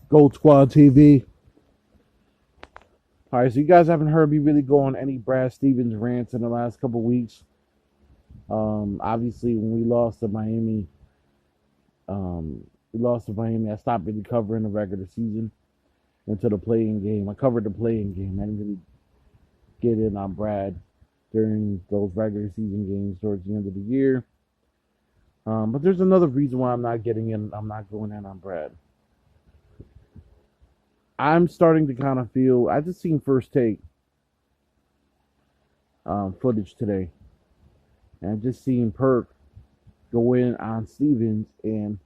Gold Squad TV. All right, so you guys haven't heard me really go on any Brad Stevens rants in the last couple weeks. Obviously, when we lost to Miami. I stopped really covering the regular season until the playing game. I covered the playing game. I didn't really get in on Brad during those regular season games towards the end of the year. But there's another reason why I'm not getting in. I'm not going in on Brad. I'm starting to kind of feel. I just seen First Take footage today, and I just seen Perk go in on Stevens, and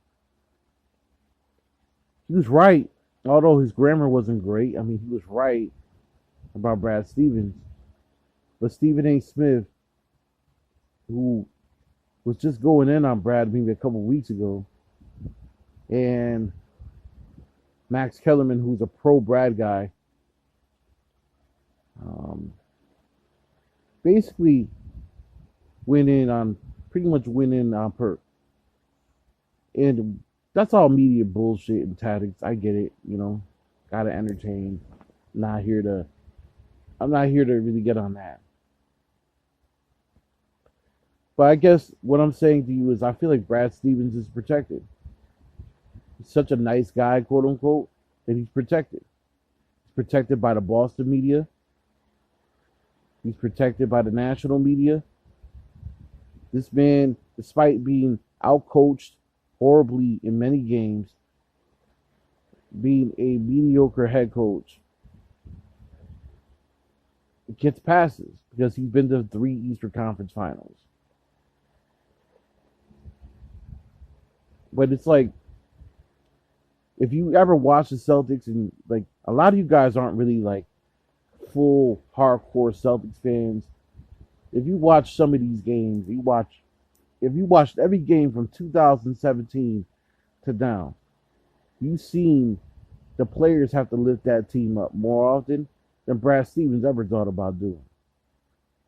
he was right. Although his grammar wasn't great, I mean, he was right about Brad Stevens. But Stephen A. Smith, who was just going in on Brad maybe a couple weeks ago, and Max Kellerman, who's a pro Brad guy, basically pretty much went in on Perk. And that's all media bullshit and tactics. I get it, gotta entertain. Not here to I'm not here to really get on that. But I guess what I'm saying to you is I feel like Brad Stevens is protected. He's such a nice guy, quote unquote, that he's protected. He's protected by the Boston media. He's protected by the national media. This man, despite being outcoached horribly in many games, being a mediocre head coach, gets passes because he's been to 3 Eastern Conference Finals. But it's like, if you ever watch the Celtics, and like a lot of you guys aren't really like full hardcore Celtics fans. If you watch some of these games, if you watched every game from 2017 to now, you've seen the players have to lift that team up more often than Brad Stevens ever thought about doing.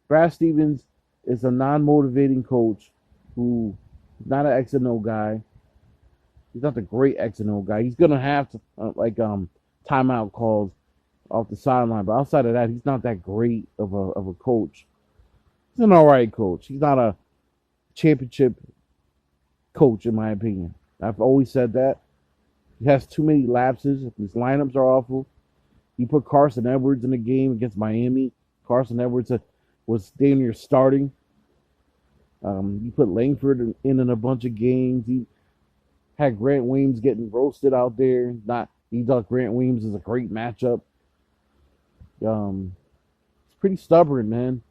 Brad Stevens is a non-motivating coach who is not an X and O guy. He's not the great X and O guy. He's gonna have to timeout calls off the sideline, but outside of that, he's not that great of a coach. He's an all right coach. He's not a championship coach, in my opinion. I've always said that. He has too many lapses. His lineups are awful. He put Carson Edwards in the game against Miami. Carson Edwards was damn near starting. He put Langford in a bunch of games. He had Grant Williams getting roasted out there. He thought Grant Williams is a great matchup. It's pretty stubborn, man.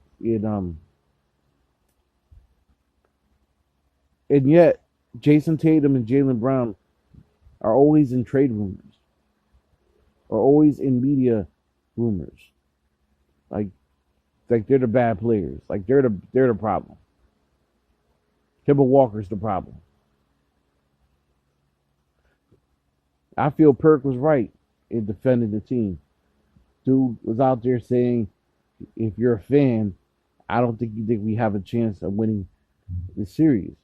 And yet, Jason Tatum and Jaylen Brown are always in trade rumors, or always in media rumors. Like they're the bad players. Like they're the problem. Kemba Walker's the problem. I feel Perk was right in defending the team. Dude was out there saying, if you're a fan, I don't think you think we have a chance of winning the series.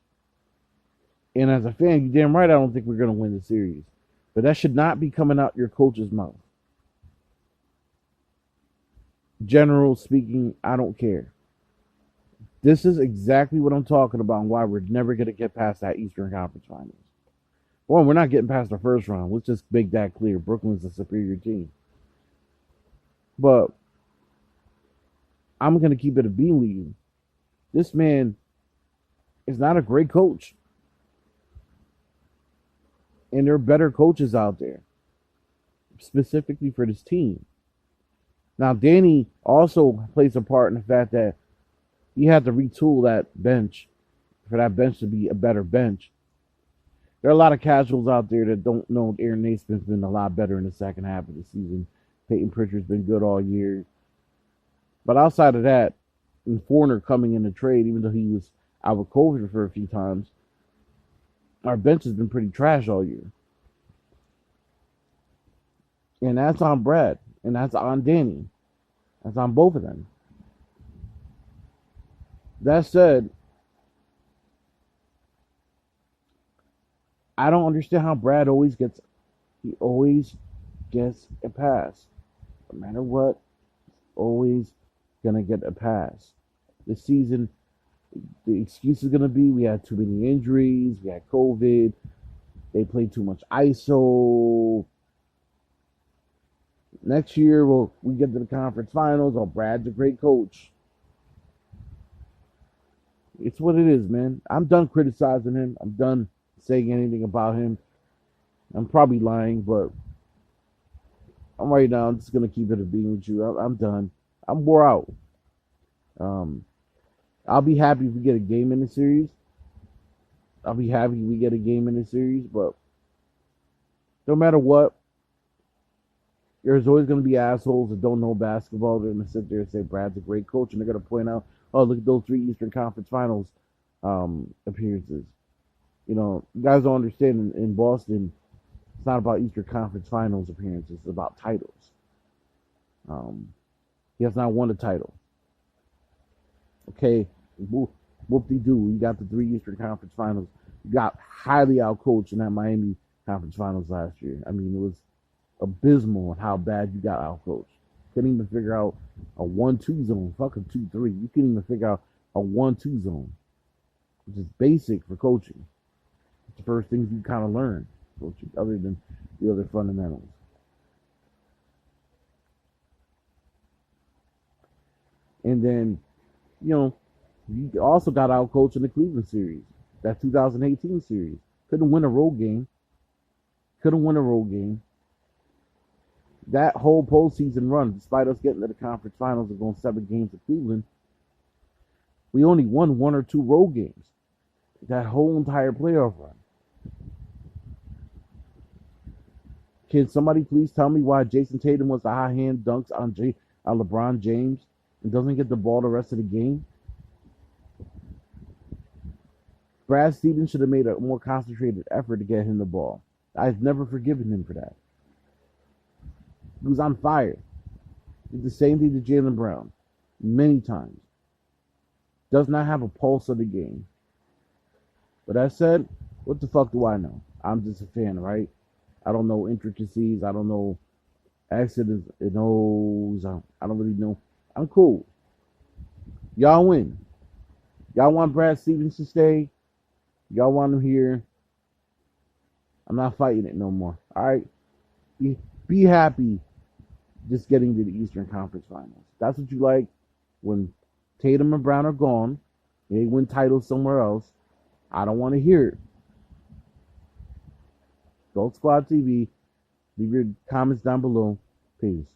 And as a fan, you're damn right I don't think we're going to win the series. But that should not be coming out your coach's mouth. General speaking, I don't care. This is exactly what I'm talking about and why we're never going to get past that Eastern Conference Finals. Well, we're not getting past the first round. Let's just make that clear. Brooklyn's a superior team. But I'm going to keep it a beam with you. This man is not a great coach. And there are better coaches out there, specifically for this team. Now, Danny also plays a part in the fact that he had to retool that bench for that bench to be a better bench. There are a lot of casuals out there that don't know Aaron Naismith's been a lot better in the second half of the season. Peyton Pritchard's been good all year. But outside of that, and Foreigner coming in the trade, even though he was out with COVID for a few times, our bench has been pretty trash all year. And that's on Brad. And that's on Danny. That's on both of them. That said, I don't understand how Brad always gets a pass. No matter what, always gonna get a pass. This season, the excuse is gonna be we had too many injuries, we had COVID, they played too much ISO. Next year, we get to the conference finals. Oh, Brad's a great coach. It's what it is, man. I'm done criticizing him. I'm done saying anything about him. I'm probably lying, but I'm just gonna keep it a being with you. I'm done. I'm wore out. Um, I'll be happy if we get a game in the series. I'll be happy if we get a game in the series, but no matter what, there's always going to be assholes that don't know basketball. They're going to sit there and say Brad's a great coach, and they're going to point out, oh, look at those 3 Eastern Conference Finals appearances. You know, you guys don't understand in Boston, it's not about Eastern Conference Finals appearances. It's about titles. He has not won a title. Okay, whoop-de-doo. You got the 3 Eastern Conference Finals. You got highly outcoached in that Miami Conference Finals last year. I mean, it was abysmal on how bad you got outcoached. Couldn't even figure out a 1-2 zone. Fuck a 2-3. You couldn't even figure out a 1-2 zone, which is basic for coaching. It's the first things you kind of learn coaching, other than the other fundamentals. And then, you know, you also got outcoached in the Cleveland series, that 2018 series. Couldn't win a road game. That whole postseason run, despite us getting to the conference finals and going 7 games to Cleveland, we only won 1 or 2 road games. That whole entire playoff run. Can somebody please tell me why Jason Tatum was the high hand dunks on LeBron James and doesn't get the ball the rest of the game? Brad Stevens should have made a more concentrated effort to get him the ball. I've never forgiven him for that. He was on fire. Did the same thing to Jaylen Brown many times. Does not have a pulse of the game. But that said, what the fuck do I know? I'm just a fan, right? I don't know intricacies. I don't know accidents and O's. I don't really know. I'm cool. Y'all win. Y'all want Brad Stevens to stay? Y'all want him here? I'm not fighting it no more. All right? Be happy just getting to the Eastern Conference Finals. That's what you like when Tatum and Brown are gone. They win titles somewhere else. I don't want to hear it. Gold Squad TV. Leave your comments down below. Peace.